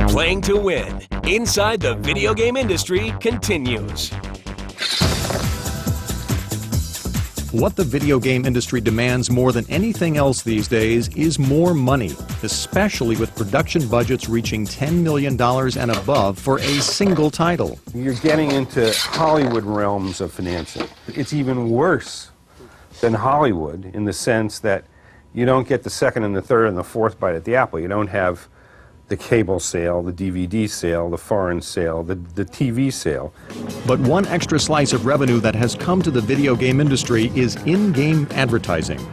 Playing to win inside the video game industry continues. What the video game industry demands more than anything else these days is more money, especially with production budgets reaching $10 million and above for a single title. You're getting into Hollywood realms of financing. It's even worse than Hollywood in the sense that you don't get the second and the third and the fourth bite at the apple. You don't have the cable sale, the DVD sale, the foreign sale, the TV sale. But one extra slice of revenue that has come to the video game industry is in-game advertising.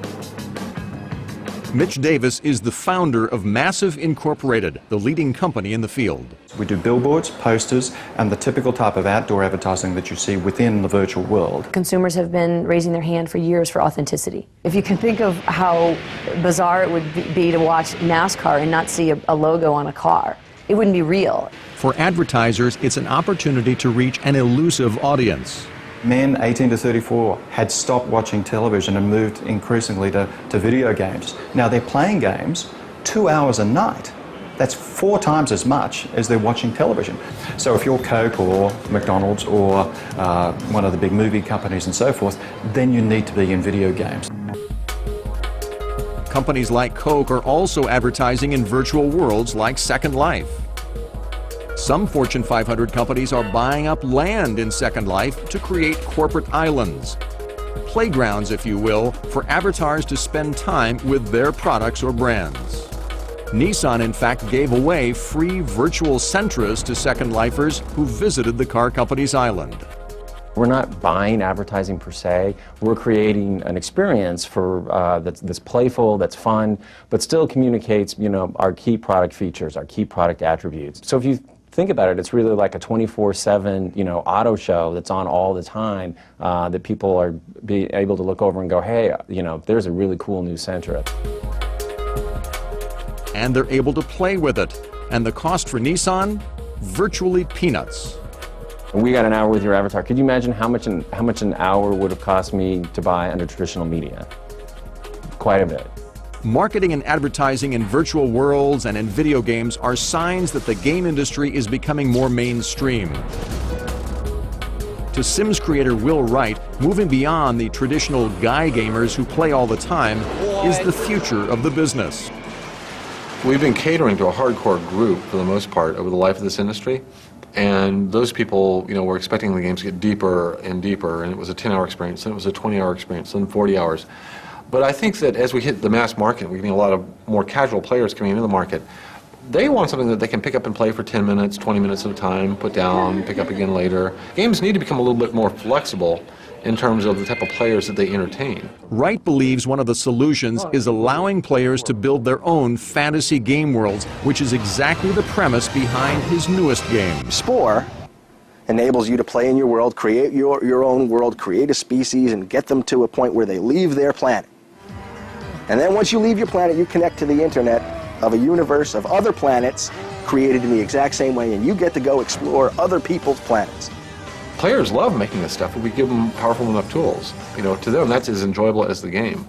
Mitch Davis is the founder of Massive Incorporated, the leading company in the field. We do billboards, posters, and the typical type of outdoor advertising that you see within the virtual world. Consumers have been raising their hand for years for authenticity. If you can think of how bizarre it would be to watch NASCAR and not see a logo on a car, it wouldn't be real. For advertisers, it's an opportunity to reach an elusive audience. Men 18 to 34 had stopped watching television and moved increasingly to video games. Now they're playing games 2 hours a night. That's 4 times as much as they're watching television. So if you're Coke or McDonald's or one of the big movie companies and so forth, then you need to be in video games. Companies like Coke are also advertising in virtual worlds like Second Life. Some Fortune 500 companies are buying up land in Second Life to create corporate islands. Playgrounds, if you will, for avatars to spend time with their products or brands. Nissan, in fact, gave away free virtual Sentras to Second Lifers who visited the car company's island. We're not buying advertising per se. We're creating an experience for that's playful, that's fun, but still communicates, our key product features, our key product attributes. So if you think about it, it's really like a 24/7, auto show that's on all the time that people are able to look over and go, hey, there's a really cool new Sentra. And they're able to play with it. And the cost for Nissan? Virtually peanuts. We got an hour with your avatar. Could you imagine how much an hour would have cost me to buy under traditional media? Quite a bit. Marketing and advertising in virtual worlds and in video games are signs that the game industry is becoming more mainstream. To Sims creator Will Wright, moving beyond the traditional guy gamers who play all the time is the future of the business. We've been catering to a hardcore group for the most part over the life of this industry. And those people, were expecting the games to get deeper and deeper, and it was a 10-hour experience, then it was a 20-hour experience, then 40 hours. But I think that as we hit the mass market, we're getting a lot of more casual players coming into the market. They want something that they can pick up and play for 10 minutes, 20 minutes at a time, put down, pick up again later. Games need to become a little bit more flexible in terms of the type of players that they entertain. Wright believes one of the solutions is allowing players to build their own fantasy game worlds, which is exactly the premise behind his newest game. Spore enables you to play in your world, create your own world, create a species, and get them to a point where they leave their planet. And then once you leave your planet, you connect to the internet of a universe of other planets created in the exact same way, and you get to go explore other people's planets. Players love making this stuff, but we give them powerful enough tools. To them, that's as enjoyable as the game.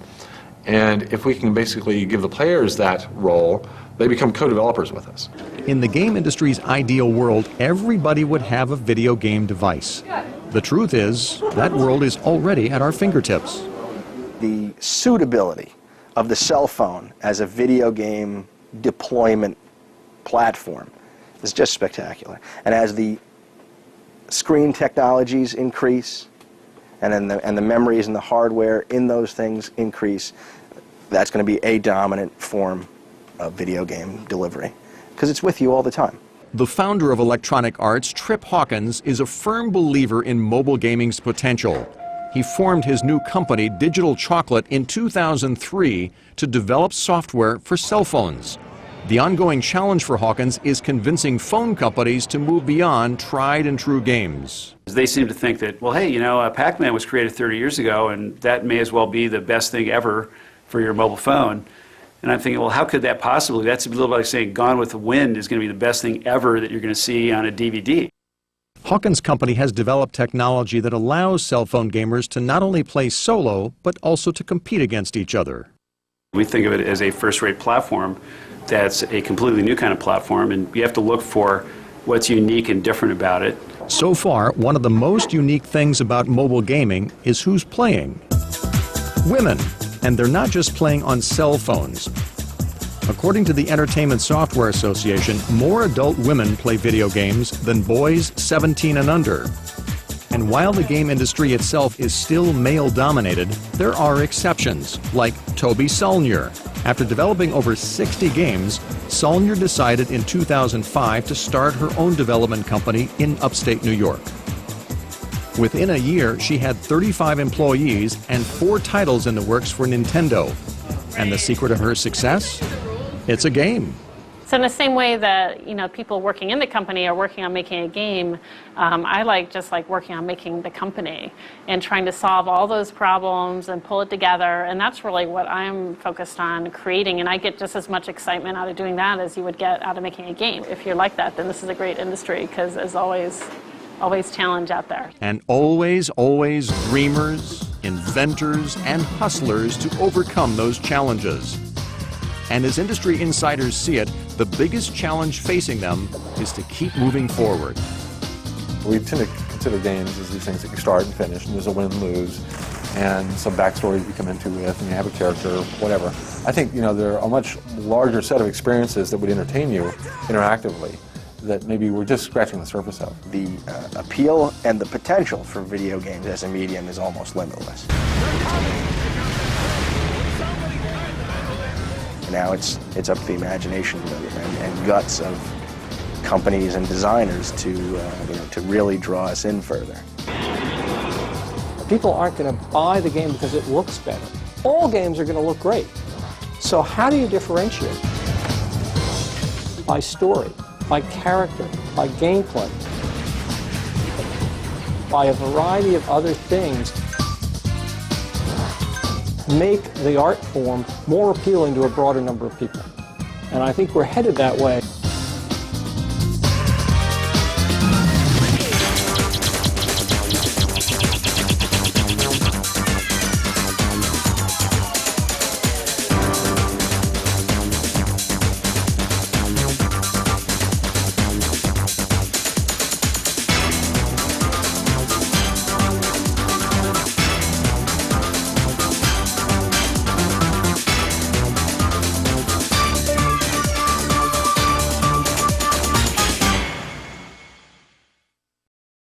And if we can basically give the players that role, they become co-developers with us. In the game industry's ideal world, everybody would have a video game device. The truth is, that world is already at our fingertips. The suitability of the cell phone as a video game deployment platform is just spectacular. And as the screen technologies increase, and the memories and the hardware in those things increase, that's going to be a dominant form of video game delivery, because it's with you all the time. The founder of Electronic Arts, Trip Hawkins, is a firm believer in mobile gaming's potential. He formed his new company, Digital Chocolate, in 2003 to develop software for cell phones. The ongoing challenge for Hawkins is convincing phone companies to move beyond tried and true games. They seem to think that, well, hey, Pac-Man was created 30 years ago, and that may as well be the best thing ever for your mobile phone. And I'm thinking, well, how could that possibly? That's a little like saying Gone with the Wind is going to be the best thing ever that you're going to see on a DVD. Hawkins' company has developed technology that allows cell phone gamers to not only play solo, but also to compete against each other. We think of it as a first-rate platform that's a completely new kind of platform, and you have to look for what's unique and different about it. So far, one of the most unique things about mobile gaming is who's playing. Women, and they're not just playing on cell phones. According to the Entertainment Software Association, more adult women play video games than boys 17 and under. And while the game industry itself is still male-dominated, there are exceptions, like Toby Solnier. After developing over 60 games, Solnier decided in 2005 to start her own development company in upstate New York. Within a year, she had 35 employees and 4 titles in the works for Nintendo. And the secret of her success? It's a game. So in the same way that, you know, people working in the company are working on making a game, I like working on making the company and trying to solve all those problems and pull it together. And that's really what I'm focused on creating. And I get just as much excitement out of doing that as you would get out of making a game. If you're like that, then this is a great industry, because there's always challenge out there. And always dreamers, inventors, and hustlers to overcome those challenges. And as industry insiders see it, the biggest challenge facing them is to keep moving forward. We tend to consider games as these things that you start and finish, and there's a win and lose, and some backstory that you come into with, and you have a character, whatever. I think, you know, there are a much larger set of experiences that would entertain you interactively that maybe we're just scratching the surface of. The appeal and the potential for video games as a medium is almost limitless. Now it's up to the imagination and guts of companies and designers to really draw us in further. People aren't going to buy the game because it looks better. All games are going to look great. So how do you differentiate? By story, by character, by gameplay, by a variety of other things. Make the art form more appealing to a broader number of people. And I think we're headed that way.